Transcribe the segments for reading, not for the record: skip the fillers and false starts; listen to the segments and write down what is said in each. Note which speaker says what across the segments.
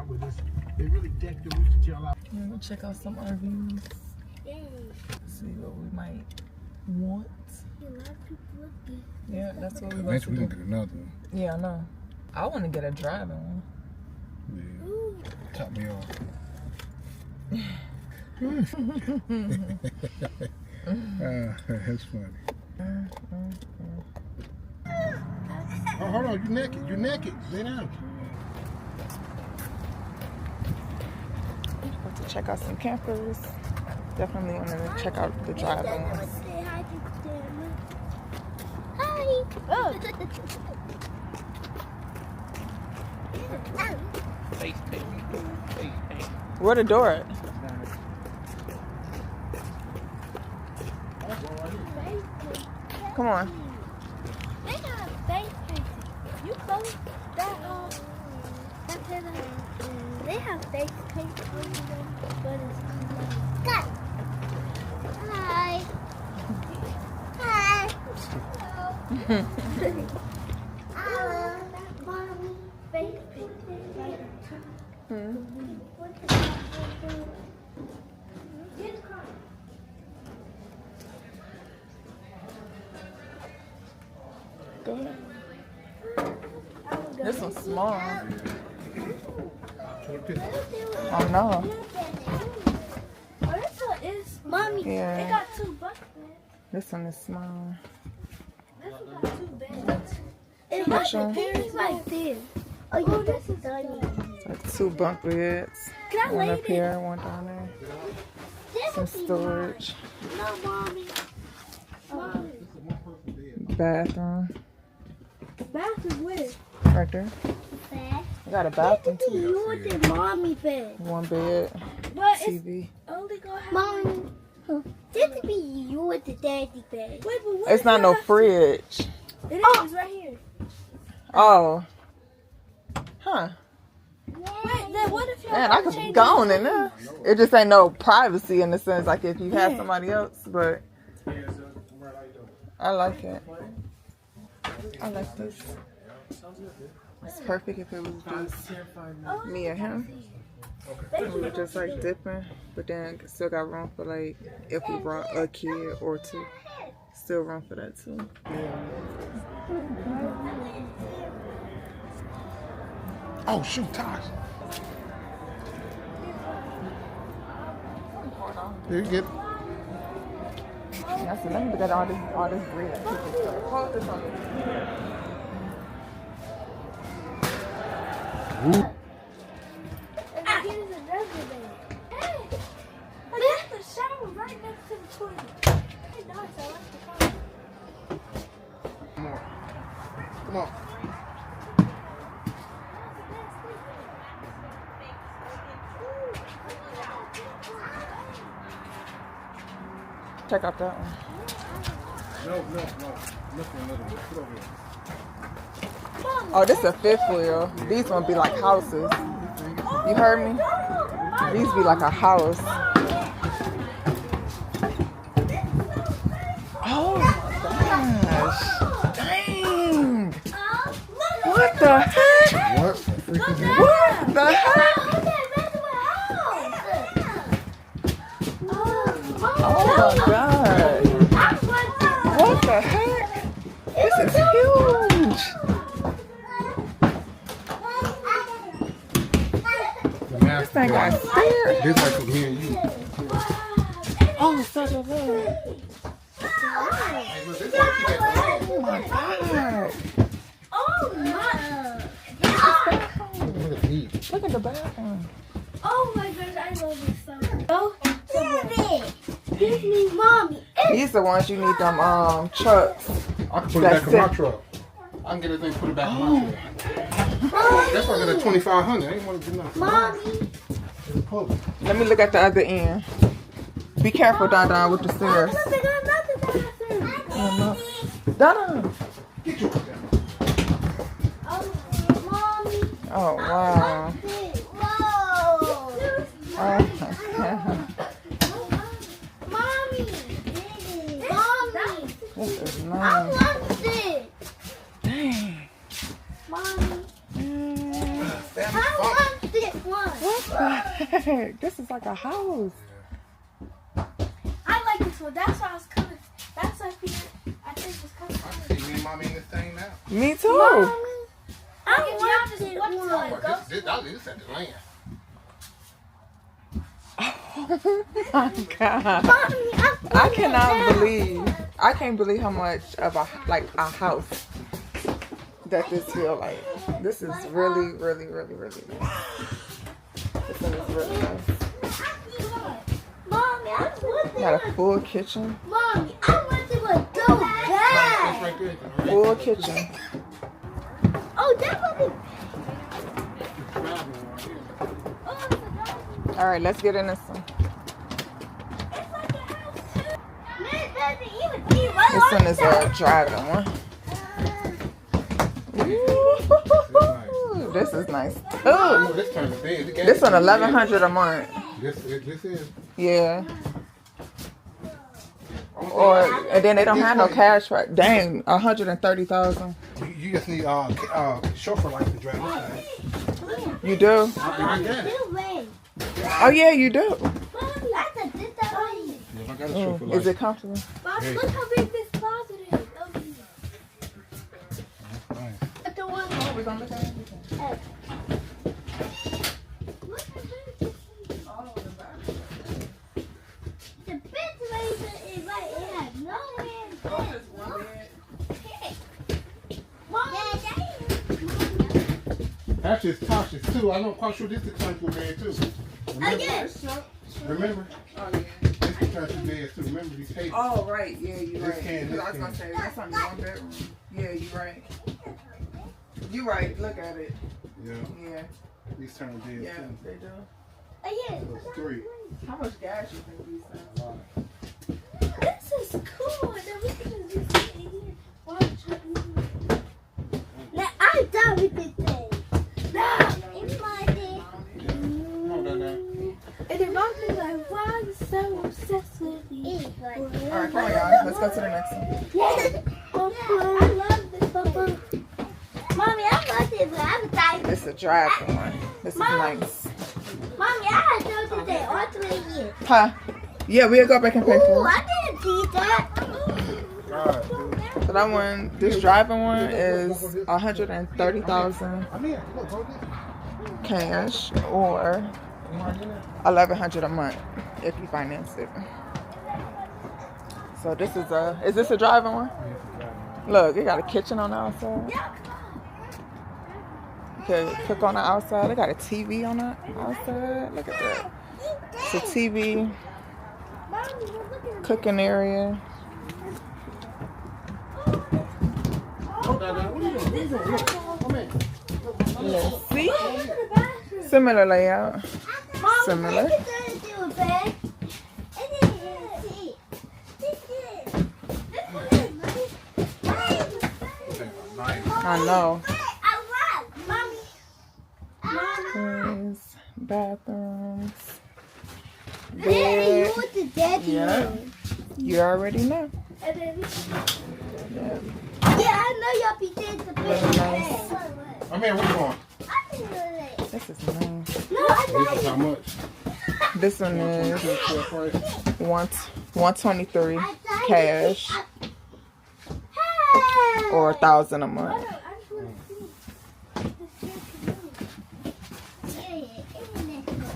Speaker 1: with us. They really decked the roof to tell out.
Speaker 2: We'll check out some RVs. See what we might want. Yeah, that's what we want to
Speaker 3: Eventually,
Speaker 2: do.
Speaker 3: we're gonna get another one.
Speaker 2: Yeah, I know. I want to get a driving one.
Speaker 3: Yeah. Top me off. That's funny.
Speaker 1: Oh, hold on, you naked. You're naked. Lay down.
Speaker 2: About to check out some campers. Definitely want to check out the driving ones.
Speaker 4: Hi. Oh.
Speaker 2: Where the door at? Come on.
Speaker 4: They got face painting. You close that they have face paint on them, but it's cut. Hi. Hi. Mommy, face paint.
Speaker 2: Go ahead. This one's small. Oh no.
Speaker 4: Oh, this one is mommy.
Speaker 2: Yeah.
Speaker 4: It got 2 buckets.
Speaker 2: This one is small.
Speaker 4: This one got 2 beds. It
Speaker 2: Which one?
Speaker 4: has like this. Oh, yeah, that's stunning.
Speaker 2: It's like 2 bunk beds.
Speaker 4: Can I
Speaker 2: One
Speaker 4: lay
Speaker 2: up here, one down there. Some storage.
Speaker 4: No, mommy. Mommy.
Speaker 2: Bathroom.
Speaker 4: The bathroom where?
Speaker 2: Right there.
Speaker 4: Bed.
Speaker 2: I got a bathroom too.
Speaker 4: You with the mommy bed.
Speaker 2: 1 bed.
Speaker 4: But it's
Speaker 2: TV.
Speaker 4: only gonna have mommy. This would be you with the daddy bed. Wait, but what
Speaker 2: It's not no fridge.
Speaker 4: It is right here.
Speaker 2: Oh. Huh.
Speaker 4: Wait, then what if you
Speaker 2: Man, I could go on in there. It just ain't no privacy in the sense like if you have somebody else, but I like it. I like this. It's perfect if it was just me and him. We were just like dipping, but then still got room for like if we brought a kid or 2. Still room for that too.
Speaker 3: Oh shoot, Tosh. There you get it.
Speaker 2: I said, let me look at all this bread. Hold this on.
Speaker 4: And here's another bed. Hey, I got the shower right next to the toilet. Hey, nice, I like the shower.
Speaker 3: Come on. Come on.
Speaker 2: Check out that one.
Speaker 3: No. Look over here.
Speaker 2: Oh, this is a 5th wheel. These ones be like houses. You heard me? These be like a house. Oh my gosh. Dang. What the heck?
Speaker 3: What? Freaking
Speaker 2: What the heck? Oh my god. What the heck? This is huge. This thing got scared.
Speaker 3: This like from me and you.
Speaker 2: Oh, such a bed. Oh my god.
Speaker 4: Oh my!
Speaker 3: Look at these.
Speaker 2: Look at the bathroom.
Speaker 4: Oh my gosh, I love this so much. Oh, give me mommy.
Speaker 2: These the ones you need them trucks.
Speaker 3: I can put it back in my truck. I can get this thing put it back in my truck. That's why I got a 2,500. I ain't want to do nothing.
Speaker 4: Mommy.
Speaker 2: Let me look at the other end. Be careful, Don with the stairs.
Speaker 4: They got another bathroom.
Speaker 2: Don.
Speaker 3: Get your down.
Speaker 4: Oh, mommy.
Speaker 2: Oh wow.
Speaker 4: Whoa.
Speaker 2: Oh my god.
Speaker 4: Mommy. Mommy.
Speaker 2: This is
Speaker 4: I
Speaker 2: nice.
Speaker 4: want this.
Speaker 2: Dang.
Speaker 4: Mommy.
Speaker 2: Mm.
Speaker 4: I want this one.
Speaker 2: What the heck? This is like a house.
Speaker 4: I like this one. That's why I was coming. That's why I think was coming.
Speaker 3: I see me and mommy in this thing now.
Speaker 2: Me too.
Speaker 4: Mommy, I want this one.
Speaker 3: This at the land.
Speaker 2: Oh my God. I can't believe how much of a house that this feel like. This is really, really, really, really nice. This one is really nice.
Speaker 4: Mommy, I want this
Speaker 2: Got a full kitchen.
Speaker 4: Mommy, I want this one so bad.
Speaker 3: Right there.
Speaker 2: Full kitchen.
Speaker 4: Oh, that would be.
Speaker 2: All right, let's get in this one.
Speaker 4: It's like a house too. Man, it doesn't even be right.
Speaker 2: This one is a driving one. Ooh, this is nice
Speaker 3: Oh,
Speaker 2: too.
Speaker 3: this turns the bed.
Speaker 2: This one $1,100 a month.
Speaker 3: This is.
Speaker 2: Yeah. And then they don't have no cash right. Dang, 130,000.
Speaker 3: You just need chauffeur license to drive this thing.
Speaker 2: You do?
Speaker 3: I got it.
Speaker 2: Oh yeah, you do.
Speaker 3: Yes, I got a chauffeur
Speaker 2: Is
Speaker 3: license.
Speaker 2: it comfortable?
Speaker 4: Bob, look how big this closet is.
Speaker 3: Nice.
Speaker 4: At the one.
Speaker 2: We're gonna look at it.
Speaker 4: Look how big this is. The ventilator is like it has no hands.
Speaker 3: That's just Tasha's too. I'm not quite sure this is comfortable bed too. Remember?
Speaker 2: Oh yeah.
Speaker 3: This is comfortable bed too. Remember these tables.
Speaker 2: Oh right, yeah, you're
Speaker 3: This
Speaker 2: right.
Speaker 3: can, this
Speaker 2: I was gonna
Speaker 3: can.
Speaker 2: say that's only one bedroom. Yeah, you're right. You're right. Look at it.
Speaker 3: Yeah.
Speaker 2: Yeah,
Speaker 3: These turn beds
Speaker 2: yeah,
Speaker 3: too.
Speaker 2: they do.
Speaker 3: So it's 3.
Speaker 2: How much gas you think these things?
Speaker 4: This is cool. Then we can just sit in here. Watch it. Now I'm done with this thing. Now it's my thing.
Speaker 3: Come on down there.
Speaker 4: And then Mom is like, why are you so obsessed with me?
Speaker 2: All right, come on, y'all. Let's go to the next one.
Speaker 4: Yeah. I love this, Papa. Mommy, I love this, but I'm tired.
Speaker 2: This is a driving one. This is nice.
Speaker 4: Mommy, I had to say all 3 years.
Speaker 2: Huh? Yeah, we'll go back and pay
Speaker 4: Ooh,
Speaker 2: for it.
Speaker 4: I didn't see that.
Speaker 2: So that one, this driving one is 130,000
Speaker 3: I'm here. Look, go this.
Speaker 2: cash or 1,100 a month if you finance it. So this is this a driving one? Look, it got a kitchen on the outside. You can cook on the outside. They got a TV on the outside. Look at that. It's a TV, cooking area.
Speaker 3: Go down there. What are you doing? Look, come here.
Speaker 2: Let's see. Similar layout. Similar. I know. Rooms, bathrooms, bed. Yeah, you already know. Yeah.
Speaker 4: Yeah, I know y'all be saying the
Speaker 2: Really nice.
Speaker 3: I'm here. Where you going?
Speaker 2: This is nice.
Speaker 4: No, I
Speaker 3: This is how much?
Speaker 2: This one is
Speaker 3: Full price.
Speaker 2: 123 cash or 1,000 a month.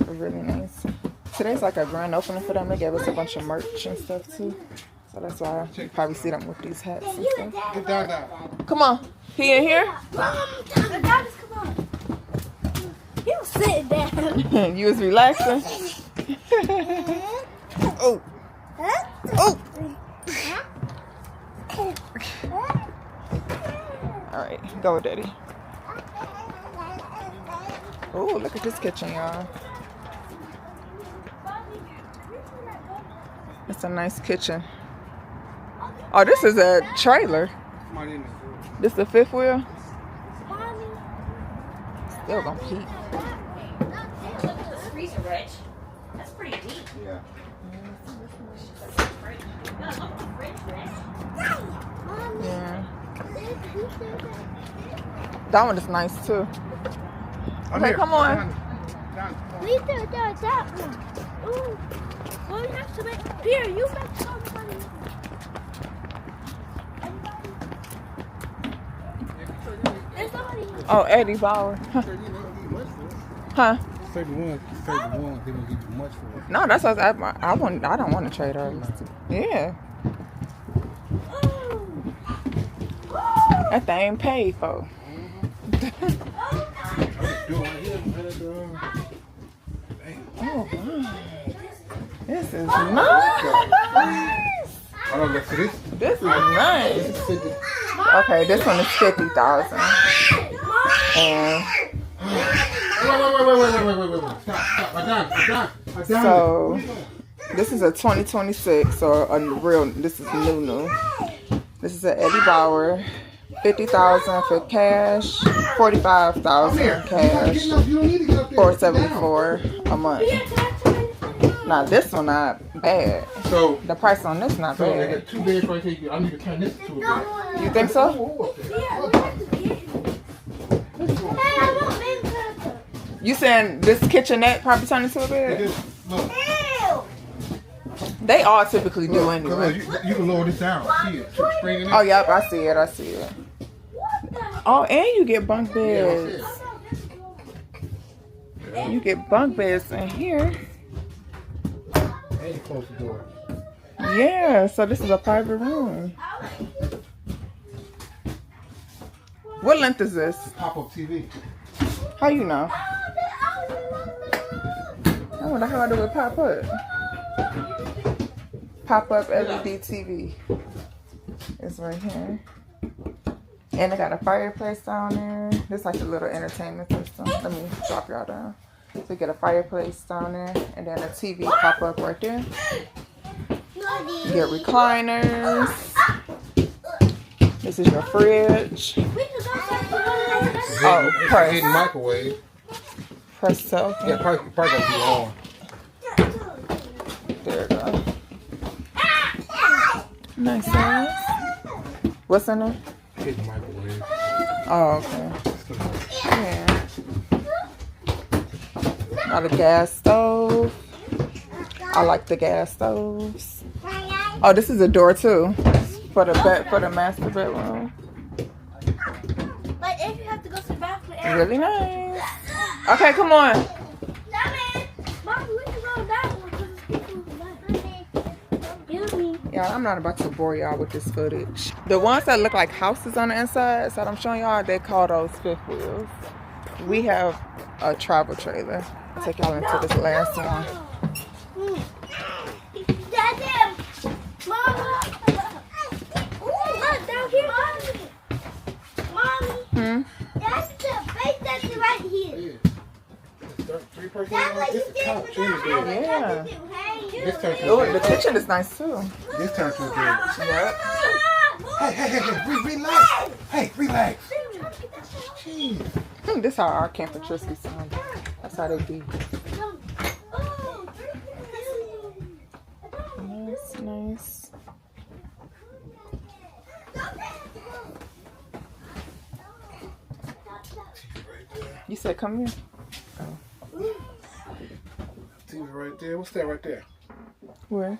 Speaker 2: Really nice. Today's like a grand opening for them. They gave us a bunch of merch and stuff too. So that's why you probably see them with these hats and stuff.
Speaker 3: Get down there.
Speaker 2: Come on. He in here?
Speaker 4: come on. He was sitting down.
Speaker 2: You was relaxing? Oh. Oh. All right. Go, Daddy. Oh, look at this kitchen, y'all. It's a nice kitchen. Oh, this is a trailer.
Speaker 3: Somebody in there.
Speaker 2: This the fifth wheel? Still gonna peek.
Speaker 5: This freezer, Rich. That's pretty deep.
Speaker 3: Yeah.
Speaker 2: Yeah. That one is nice too.
Speaker 3: I'm
Speaker 2: Okay,
Speaker 3: here.
Speaker 2: come on.
Speaker 3: Down
Speaker 4: We did that one. Ooh. Well, you have to make. Here, you make somebody. There's nobody here.
Speaker 2: Oh, Eddie Bauer. Huh?
Speaker 3: 31, 31, they won't give you much for it.
Speaker 2: No, that's what I want. I don't want to trade her. Yeah. That thing paid for. Oh, wow. This is nice. This is nice. Okay, this one is 50,000. And
Speaker 3: Wait.
Speaker 2: so this is a 2026 or a real. This is new. This is an Eddie Bauer. 50,000 for cash, 45,000 cash, 474 a month. Now this one not bad.
Speaker 3: So
Speaker 2: The price on this not
Speaker 3: they
Speaker 2: bad.
Speaker 3: got 2 beds right here. I need to turn this to a bed.
Speaker 2: You think so? You saying this kitchenette probably turned into a bed?
Speaker 3: Look,
Speaker 2: They all typically do
Speaker 3: look,
Speaker 2: anyway.
Speaker 3: you can lower this down. See it? Spring in it.
Speaker 2: Oh yep, I see it. Oh, and you get bunk beds. You get bunk beds in here.
Speaker 3: And you close the door.
Speaker 2: Yeah, so this is a private room. What length is this?
Speaker 3: Pop-up TV.
Speaker 2: How you know? I wonder how do it pop up. Pop up LED TV. It's right here. And they got a fireplace down there. This like a little entertainment system. Let me drop y'all down. So you get a fireplace down there, and then a TV pop up right there. You get recliners. This is your fridge. Oh, press.
Speaker 3: Hidden microwave.
Speaker 2: Press self.
Speaker 3: Yeah, probably gotta be on.
Speaker 2: There we go. Nice size. What's in there?
Speaker 3: Hidden microwave.
Speaker 2: Oh, okay. Yeah. Got a gas stove. I like the gas stoves. Oh, this is a door too for the master bedroom.
Speaker 4: Like if you have to go to the bathroom.
Speaker 2: Really nice. Okay, come on.
Speaker 4: Mom, we can go that one because it's people who like.
Speaker 2: Yeah, I'm not about to bore y'all with this footage. The ones that look like houses on the inside that I'm showing y'all, they call those fifth wheels. We have a travel trailer. I'll take y'all into this last one.
Speaker 4: Daddy, Mama. Look down here, Mommy. That's the base that's right here. That's what you did for
Speaker 2: Yeah.
Speaker 3: This turns to
Speaker 2: Oh, the kitchen is nice too.
Speaker 3: This turns to a bed.
Speaker 2: Yep.
Speaker 3: Hey, relax. Hey, relax. Jeez.
Speaker 2: This is how our camping-trisky sound. That's how they be. Nice. You said come here?
Speaker 3: TV right there. What's that right there?
Speaker 2: Where?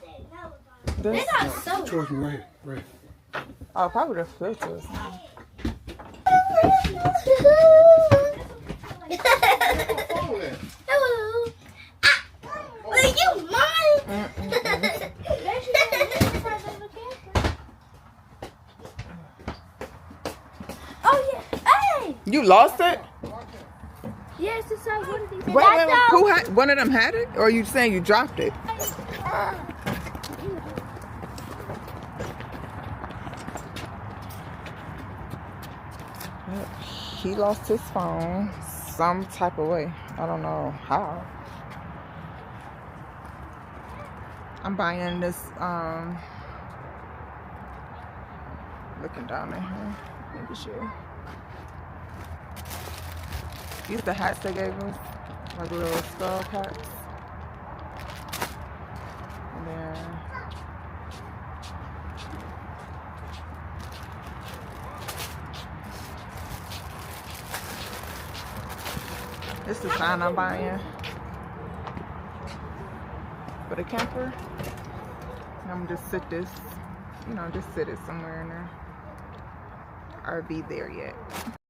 Speaker 2: This?
Speaker 4: They're not so.
Speaker 3: Towards me right here. Right.
Speaker 2: Oh, probably the filters.
Speaker 4: Hello. Are you mine? Oh yeah. Hey.
Speaker 2: You lost it?
Speaker 4: Yes, it's like one of these.
Speaker 2: Wait. Who had one of them had it? Or are you saying you dropped it? He lost his phone some type of way. I don't know how. I'm buying this, looking down in here, making sure. These are the hats they gave us, like little skull hats. And then this is the sign I'm buying. for the camper. And I'm just sit this, you know, just sit it somewhere in there. RV there yet.